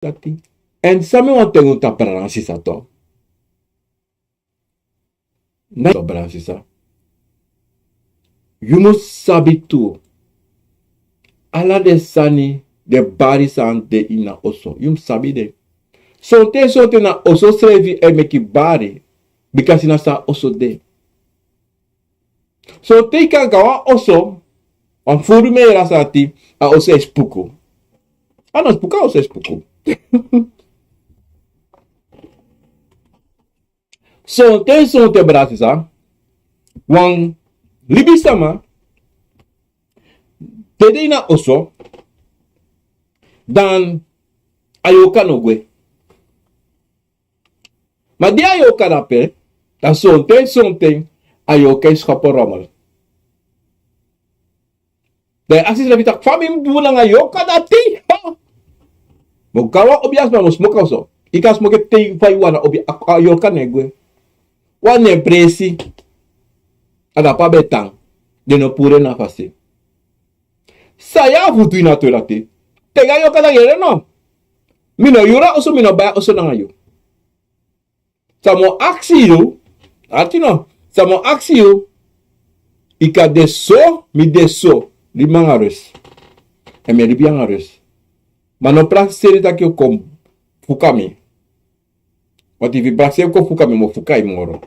Taki. En sami wan tengu ta bransi sa to. Na to bransi sa. You must sabi tu. Ala de sani de bari san de ina oso. You sabi de. Sonte na oso srevi e meki bari. Because ina sa oso de. So te kan gawa oso. An furu me rasati a oso espuku. Ano espuka oso espuku. Sonte brasi sa. Wang libi sama. Tede ina oso. Dan ayoka no gwe. Maar die ayoka dape, dan sonte ayoka is kaporomal. De asis na bitak famim bulang ayoka dati. Mogawa obias ma mo smoke so. Ika smoke te faiwana obi ayoka negwe. Wane presi. Ada pa betang. De no pure na fase. Saya futu ina tolate. Tega ayoka da yere no. Mino yura oso mino baya oso na ayo. Samo aksi yo, atino, samo aksi yo, ika deso, mi deso, li mangares. E me li biangares. Mano prakseri tak yo kom fukami. Wati vi prakseri ko fukami mo fukai moro.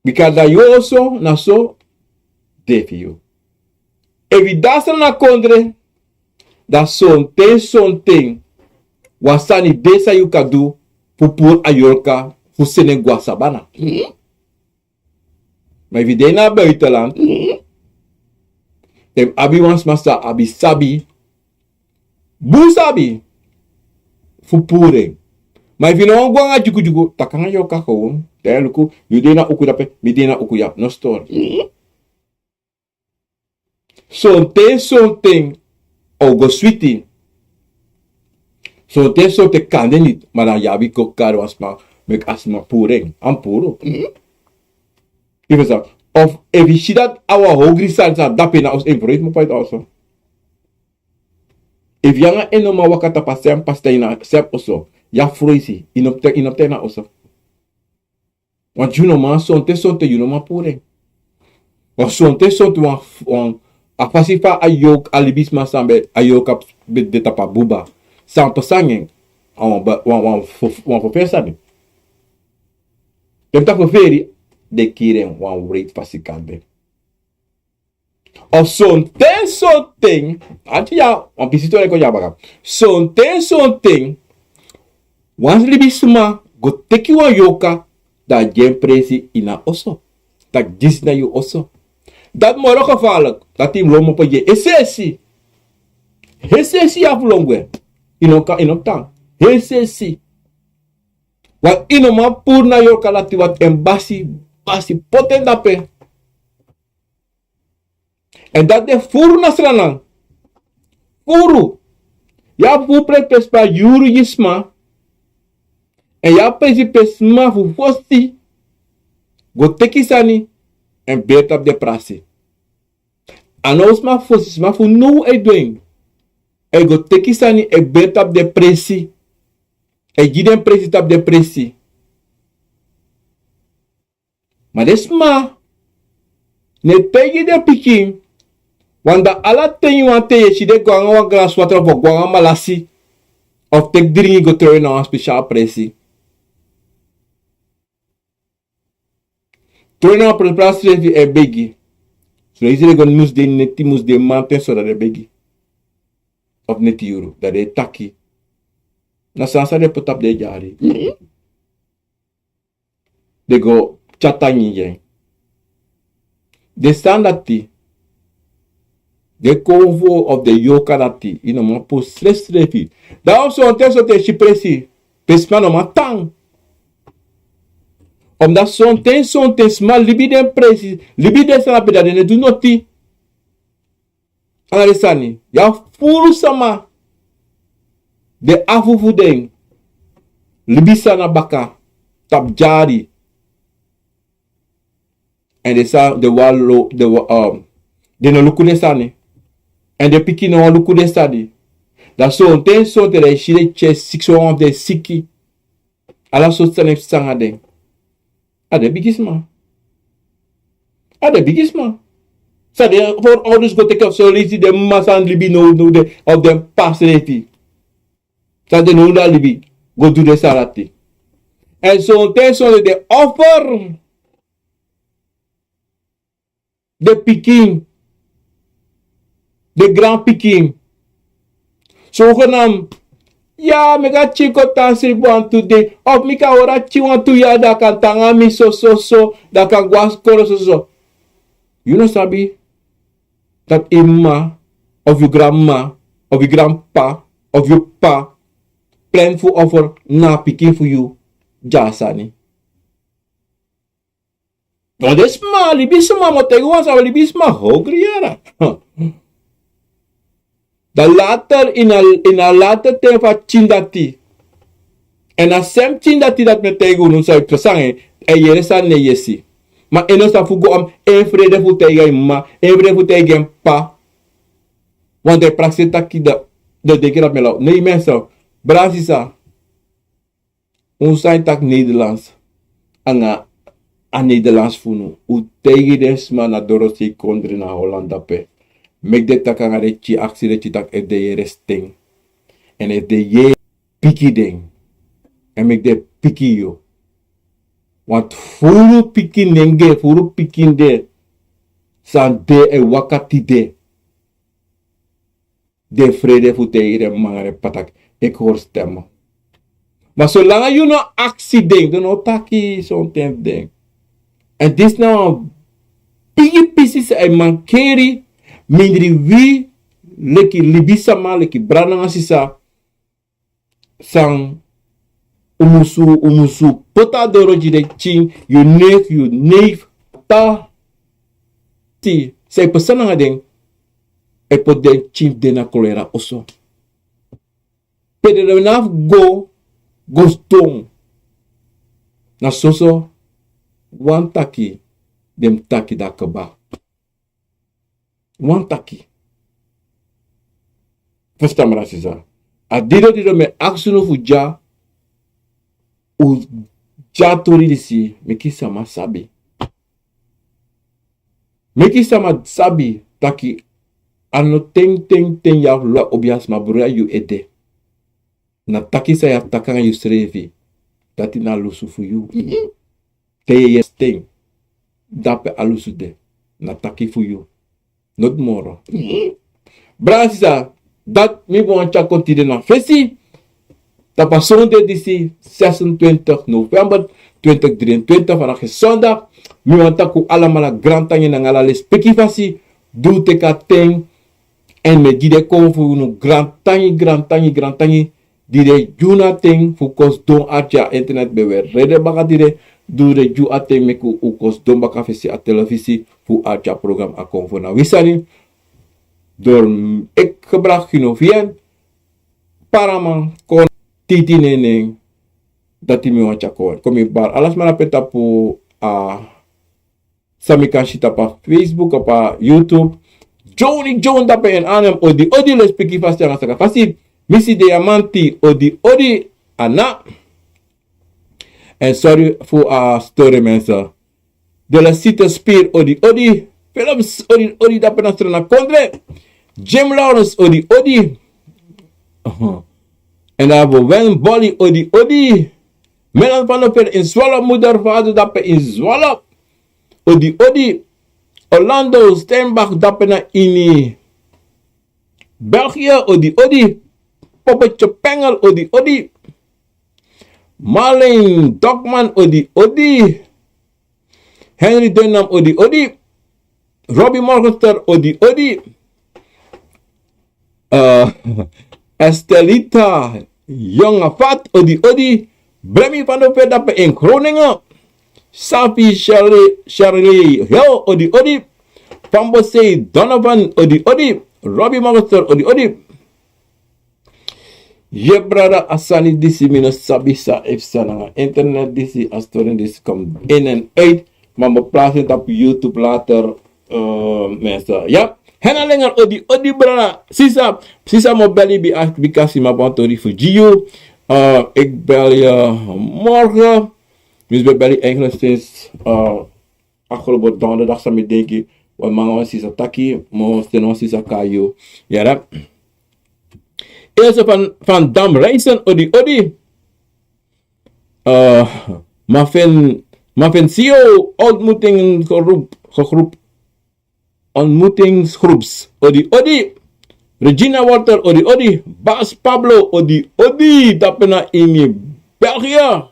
Bika da yo oso, na so, defi yo. Evidasa na kondre, da sonten, wasani desa yu kadu, pour a Yorka, voor Senegal sabana. Maar wie de naar buitenland, dem abi wans massa abi sabi, bu sabi, voor poering. Maar wie nou gwang a juku, takanga Yorka gewoon, daar luku, you de na uku dape, mi de na uku ya, no store. Sonten, o go sweetie. So te kande niet, maar dan jabi ko karo asma, mek asma puring, am puro. Even zo. Of if je dat awa hogri salsa dape na os improit mo pait also. If yanga enoma wakata pasem pasta sep oso, ya fruisi, inopte na oso. Want you know man, sonte you know ma puring. Want sonte wan afasifa ayok alibisma sambe ayok ap de tapa buba. Sans pasangeng, wan professor. Dem ta preferi de kiren wan rate fasikande. Of sonten, ati ya, wan pisito reko yabaga. Sonten, wan libisma, go teki wan yoka, da jen presi ina oso. Tak jis na yu oso. Dat moro gevaarlijk, dat team lomo po je. Esesi aflongwe. Inokang. Hesesi. Wat inoma purna Yorka lati wat embasi poten dape. En dat de furu nasranang. Furu. Ya fu pespa yuru yisma. En ya pesma fu fosti. Go tekisani. En betap de prasi. Anos ma fosi ma fu no e doing. E go tekisani e betap de presi. E giden presi tap de presi. Maar desma. Ne tegi de pikin. Wanda ala ten wan te ye chide gwanga wan glas water of gwanga malasi. Of tek dringi go throw na special presi. Throw na presi e begi. So easy go mus de neti mus de manten so dat de begi. Of net euro, dat de taki. Na sansa de potap de jari. De go chatanyi yen. De standati. De Akomfo of the Yorka dati. Ino ma po stress refi. Daarom so te shipresi. Pesma no ma tang. Omdat sonten sma libiden presi. Libiden sana peda de ne do noti. Analisani. Ya furu sama. De afufu den. Libisa na baka. Tap jari. En de sa de walo de no luku de sani. En de piki no luku de sadi. Dat zo'n ten zo te de shire che sikso of de siki. Ala so tsan ef sanga den. Ade bigisma. Ade bigisma. So de voor ouders go take of so lazy de masan libi no de of them passereti. So de no da libi go do de salati. En zo'n ten zo de offer de pikin. De grand pikin. Zogenaamd. Ja, me ga chiko tansi buan today. Of me ka ora chi want to ya da kan tanga mi so. Da kan gwas koro so. You know sabi? Dat imma, of your grandma, of your grandpa, of your pa, plan for offer na pikin for you. Jasani. No des ma, libisma mo teguan sa libisma hogri yara. Da later in a later time van chindati. En a sem chindati dat me tegen nu zou ik zeggen. En yere sa ne yesi. Maar en ons dat fugo om vrede voor tegen ma, vrede voor tegen pa. Want de praxis taki de deke dat me lau. Nee mensen, Brazisa. Ons zijn tak Nederlands. Anga a Nederlands funu. U tegen des ma na Dorothy kondri na Holland dape. Mek de takanga de chi aksi de chi tak e de yere sting. En e de ye piki ding. En mek de piki yo. Want furu piki nenge, furu piki de. San de e wakati de. De vrede voete hier mangare patak. Ik hoor stemmen. Maar zolang je no actie denkt, dan no taki zo'n temp ding. En dit is nou piki pieces en mankeri. Mindri wi leki libisama leki brananga sisa sang umusu pota doroji de ching you neef ta ti say pesana ngadeng e pot den ching de na kolera oso pede de naf go stong na soso wan taki dem taki da kaba wan taki. Verstaan me sisa. A dido me aksunu fu ja. U ja tori disi. Meki sama sabi. Meki sama sabi. Taki. Ano ting ya lo obias ma bura yu EDE. Na taki sa ya takanga yu srevi. Dati na lusu fu yu. Teye yes ting. Dape alusu de. Na taki fu yu. Not more. Brasisa, dat mi want to continue na fesi. Dat was zondag disi 26 november 2023 vanaf zondag. Mi want to allemaal grand tangi na ngala les pekifasi. Doe te ka ting. En me die de kom voor no grand tangi. Die de juna ting voor kos don atja internet bewer. Rede baka die de doe de ju ate meku u kos don baka fesi a televisi. Voor atja program Akomfo na wisani. Door ik gebruik via paraman kon titi neneng dat die me want kon. Kom ik bar alles maar peta po sami kan shita pa Facebook pa YouTube. Johnny dape en anem odi les piki fast yang saka fasi misi diamanti odi ana. En sorry voor story mensen. De la site spier odi films odi dape na strana kondre. Jim Lawrence odi. En dan hebben we Bari odi. Melan van de per in Zwolle moeder vader dape in Zwolle. Odi. Orlando Steinbach dape na in België odi. Poppetje Pengel odi. Marlene Dokman odi. Henry Dunham odi. Robbie Morgenster odi. Estelita Jonge Vat odi. Bremi van der Pedape in Groningen. Safi Shirley Hill odi. Pambose Donovan odi. Robbie Morgenster odi. Je brada asani disi minus sabisa efsana internet disi astoren disi kom in en uit. Maar we plaatsen het op YouTube later mensen. Ja. Henalengar odi brada. Sisa mo belly bi bikasi ma bantori voor Gio. Ik bel je morgen. Dus we bellen eigenlijk sinds afgelopen donderdag samen denk ik. Want mangan sisa taki, mo steno sisa kayo. Ja, eerst van Dam Reizen, odi. CEO ontmoetingsgroeps, odi. Regina Walter, odi. Bas Pablo, odi. Dapena in België.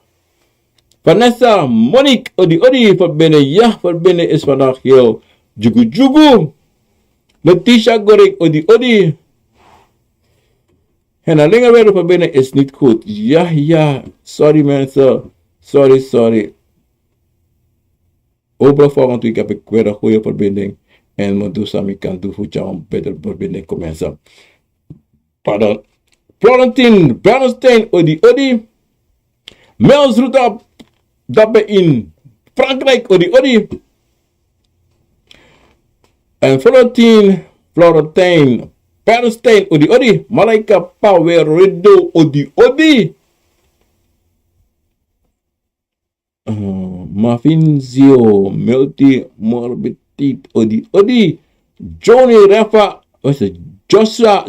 Vanessa, Monique, odi. Verbinden is vandaag heel jugu. Letitia Gorik, odi. En alleen weer verbinden is niet goed. Ja. Sorry mensen. Sorry. Hopelijk volgende week heb ik weer een goede verbinding. En moet doen samen kan doen voor jou een betere verbinding commenceren. Pardon. Florentine Bernstein, odi. Mels Roetap, dat in Frankrijk, odi. En Florentine Bernstein, odi. Malaika Power Rido, odi. Mafinzio, multi-morbidit, odi. Johnny Refa, Jossa,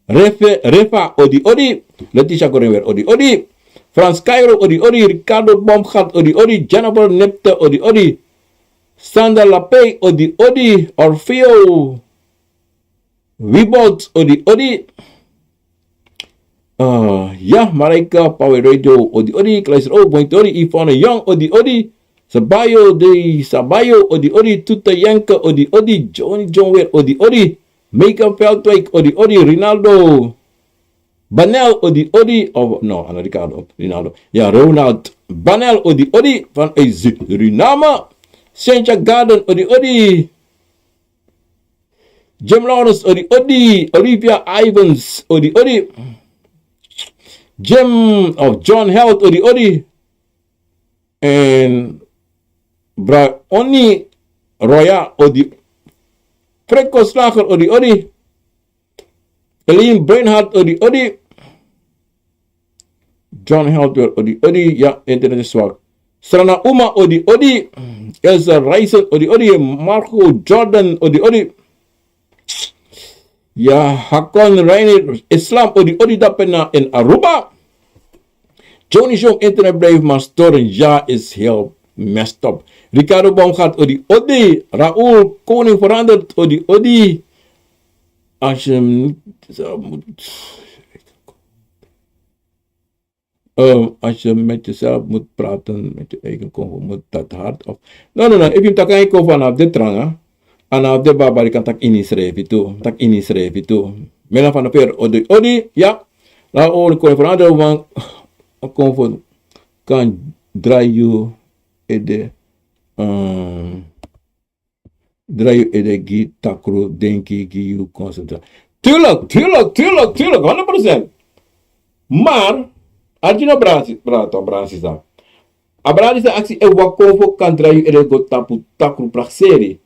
Refa, odi. Letitia Gorenwer, odi. Frans Cairo, odi. Ricardo Bomgat, odi. Jennifer Nepte, odi. Sandra Lapay, odi. Orfeo Wiebold, odi. Ja, Marika Power Radio, odi. Kleiser odi. Yvonne Young, odi. Sabayo, odi. Tuta Yanka, odi. John Weer, odi. Megan Veldwijk, odi. Rinaldo Banel, odi. Oh, no, Rinaldo. Ja, Ronald Banel, odi. Van Suriname. Cynthia Garden, odi. Jim Lawrence, odi. Olivia Ivans, odi. John Health, odi. En Oni Roya, odi. Frekko Slager, odi. Eline Bernhardt, odi. John Health, odi. Ja, internet is zwak. Strana Uma, odi. Elsa Reisen, odi. Marco Jordan, odi. Ja, Hakon Reiner Islam, odi. Dapena in Aruba. Johnny Jong, internet blijft maar storen. Ja, is heel messed up. Ricardo Baumgart, odi. Raoul Koning veranderd, odi. Als je niet als je met jezelf moet praten, met je eigen convo, moet dat hard of... No. If je tak een convo aan de tranga, aan de babari kan tak inschrijven toe. Mela van de per, odi, ja. Nou, ik kon veranderen, want een convo kan draaien EDE. Draai je de takro, denki, giu, concentratie. Tuurlijk, 100%. Maar, als je nou bransi dan. Abradi sa actie e wakovo kan draai je de tapu takro praxeri.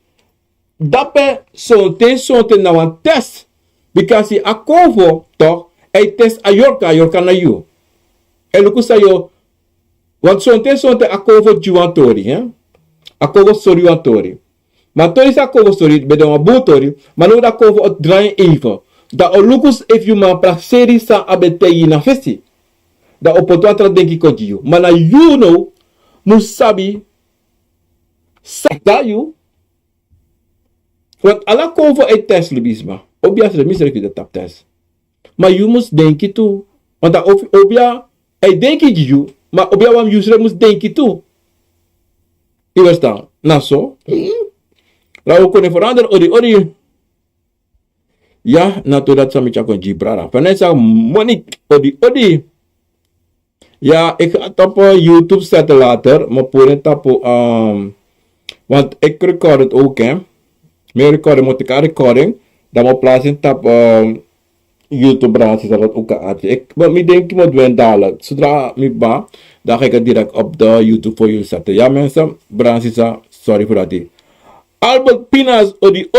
Dape sonte na wan test. Because Akomfo toch, hij test a Yorka na you. En luku sa yo, want sonte Akomfo juwantori, hè? Akomfo soriwantori. Maar toen is dat cover story, bij de boetori, maar nu dat cover het draaien even. Dat o lukus if you ma praxeri sa abete na festi. Dat op het water denk ik je. Maar na you know, musabi, sa you. Want alla cover het test libisma. Obia se misrek de tap test. Maar you must denk je toe. Want dat obia, hij denk je, maar obia wam you must denk je toe. Je verstaan? Nou zo. Lalu kunnen veranderen, odi. Ja, nato dat sami chakon jibrara. Vanessa Monique, odi. Ja, ik ga het op YouTube zetten later. Maar voor het op, want ik record het ook, hè. Mijn recording moet ik aan recording. Dan moet plaatsen op YouTube branches, dat het ook aan. Maar ik denk, ik moet wel dadelijk. Zodra ik ba, dan ga ik het direct op de YouTube voor jullie zetten. Ja, mensen, branches, sorry voor dat. Albert Pinas, odi.